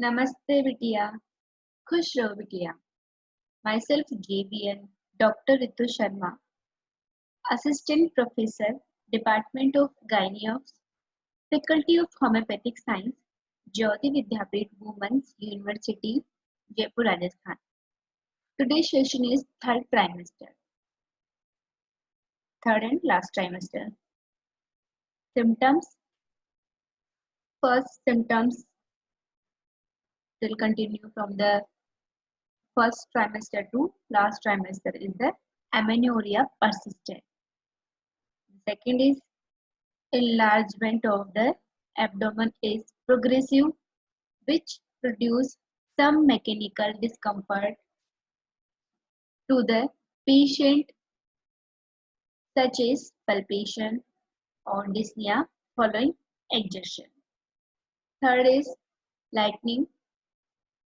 Namaste बिटिया, खुश रहो बिटिया. Myself JBN, Dr. Ritu Sharma, Assistant Professor, Department of Gynae of Faculty of Homeopathic Science, Jyoti Vidyapeeth Women's University, Jaipur, Rajasthan. Today's session is third and last trimester. Symptoms. First symptoms will continue from the first trimester to last trimester is the amenorrhea persistent. Second is enlargement of the abdomen is progressive, which produce some mechanical discomfort to the patient, such as palpation or dyspnea following exertion. Third is lightening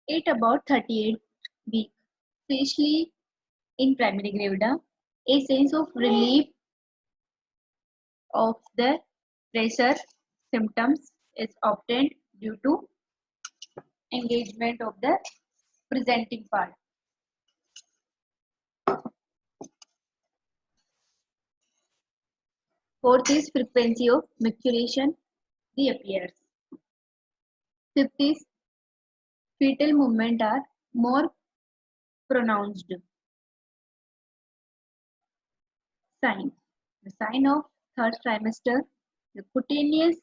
at about 38 weeks, especially in primary gravida. A sense of relief of the pressure symptoms is obtained due to engagement of the presenting part. Fourth is frequency of micturition reappears. Fifth is fetal movement are more pronounced. Sign. The sign of third trimester, the cutaneous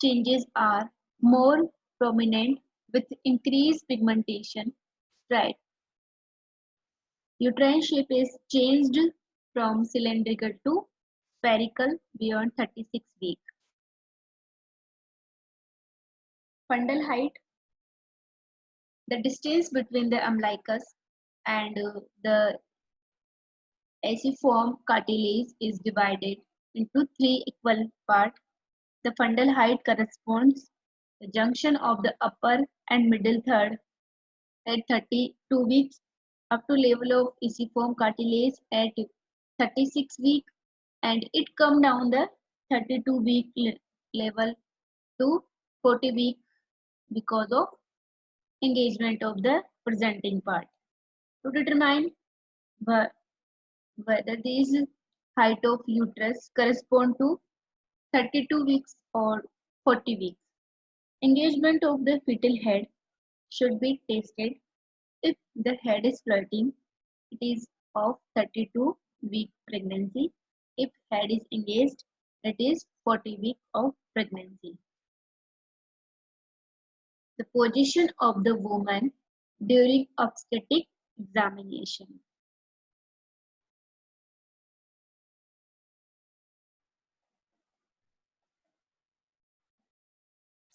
changes are more prominent with increased pigmentation. Right. Uterine shape is changed from cylindrical to spherical beyond 36 weeks. Fundal height. The distance between the umbilicus and the aciform cartilage is divided into three equal parts. The fundal height corresponds to the junction of the upper and middle third at 32 weeks up to level of aciform cartilage at 36 weeks, and it come down the 32-week level to 40 weeks because of engagement of the presenting part. To determine whether these height of uterus correspond to 32 weeks or 40 weeks. Engagement of the fetal head should be tested. If the head is floating, it is of 32-week pregnancy. If head is engaged, it is 40 weeks of pregnancy. The position of the woman during obstetric examination.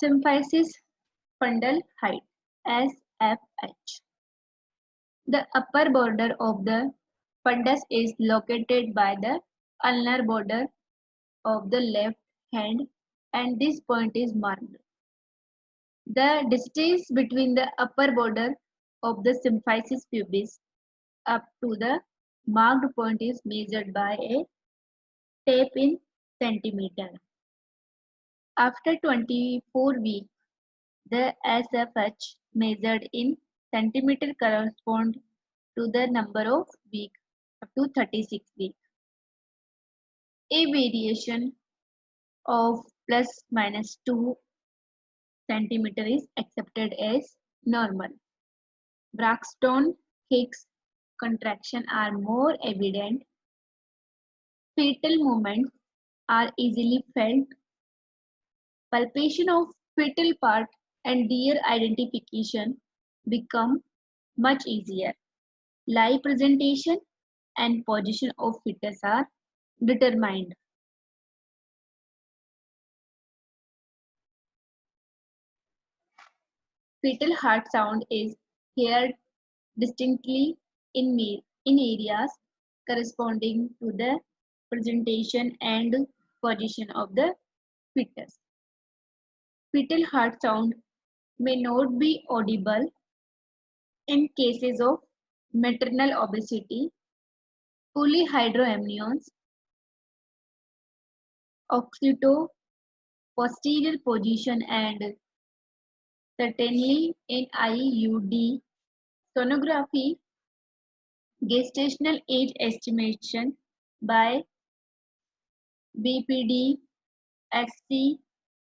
Symphysis fundal height SFH. The upper border of the fundus is located by the ulnar border of the left hand, and this point is marked. The distance between the upper border of the symphysis pubis up to the marked point is measured by a tape in centimeter. After 24 weeks, the SFH measured in centimeter corresponds to the number of weeks up to 36 weeks. A variation of plus minus 2 centimeter is accepted as normal. Braxton Hicks contraction are more evident. Fetal movements are easily felt. Palpation of fetal part and their identification become much easier. Live presentation and position of fetus are determined. Fetal heart sound is heard distinctly in areas corresponding to the presentation and position of the fetus. Fetal heart sound may not be audible in cases of maternal obesity, polyhydramnios, occipito posterior position and Certainly in IUD sonography, gestational age estimation by BPD, SC,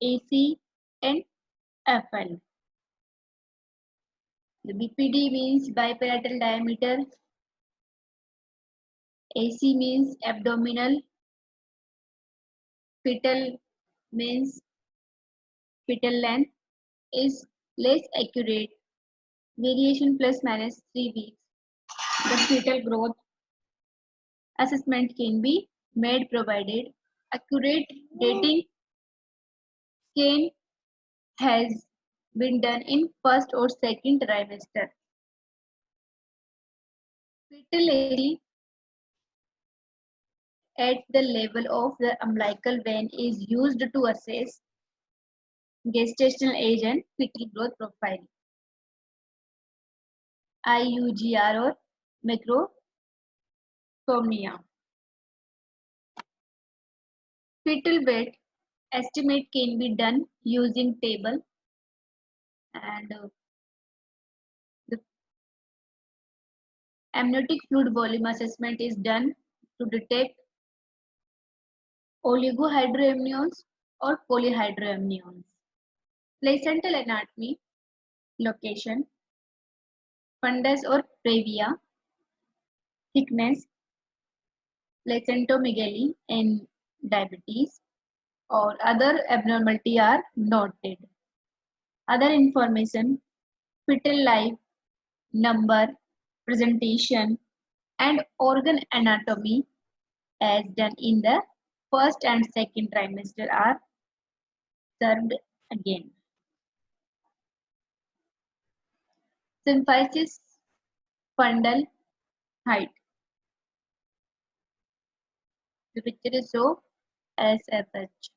AC, and FL. The BPD means biparatal diameter, AC means abdominal, fetal means fetal length is less accurate, variation plus minus 3 weeks. The fetal growth assessment can be made provided accurate dating scan has been done in first or second trimester. Fetal AC at the level of the umbilical vein is used to assess gestational age and fetal growth profile. IUGR or macrosomia. Fetal weight estimate can be done using table, and the amniotic fluid volume assessment is done to detect oligohydramnions or polyhydramnions. Placental anatomy, location, fundus or previa, thickness, placentomegaly and diabetes or other abnormality are noted. Other information, fetal life, number, presentation, and organ anatomy as done in the first and second trimester are served again. Symphysis fundal height. The picture is so as such.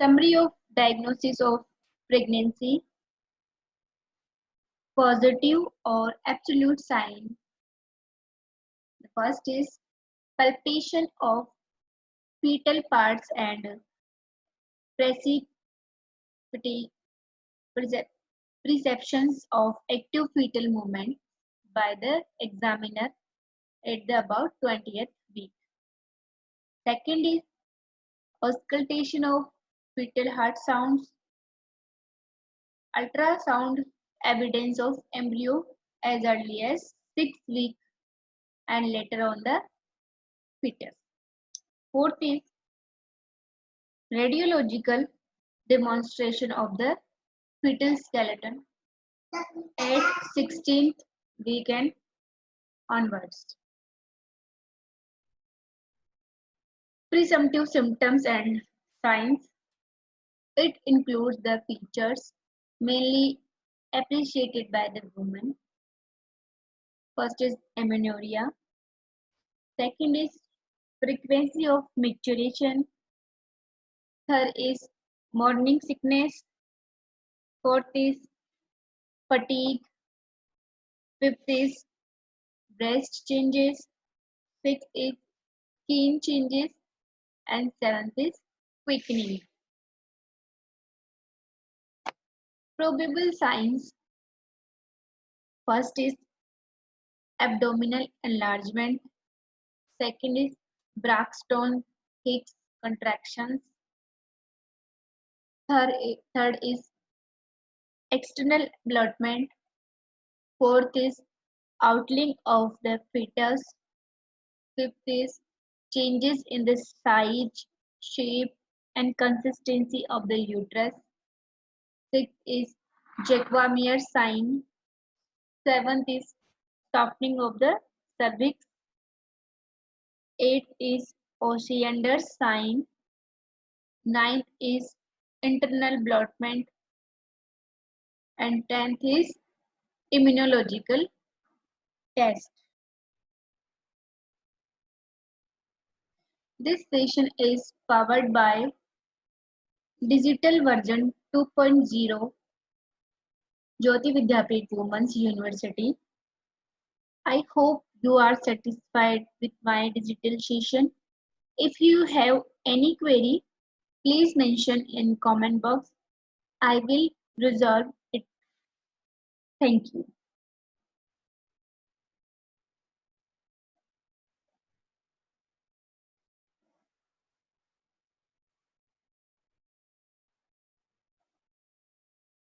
Summary of diagnosis of pregnancy, positive or absolute sign. The first is palpation of fetal parts and precipita- percep- perceptions of active fetal movement by the examiner at the about 20th week. Second is auscultation of fetal heart sounds, ultrasound evidence of embryo as early as 6 weeks and later on the fetus. Fourth is radiological demonstration of the fetal skeleton at 16th week and onwards. Presumptive symptoms and signs. It includes the features mainly appreciated by the woman. First is amenorrhea. Second is frequency of maturation. Third is morning sickness. Fourth is fatigue. Fifth is breast changes. Sixth is skin changes. And seventh is quickening. Probable signs. First is abdominal enlargement. Second is Braxton Hicks contractions. Third is external bloatment. Fourth is outlining of the fetus. Fifth is changes in the size, shape, and consistency of the uterus. Sixth is Jacquemin sign. Seventh is softening of the cervix. Eighth is Osiander's sign. Ninth is internal bloatment. And tenth is immunological test. This session is powered by Digital Version 2.0 Jyoti Vidyapeeth Women's University. I hope you are satisfied with my digital session. If you have any query, please mention in comment box. I will resolve it. Thank you.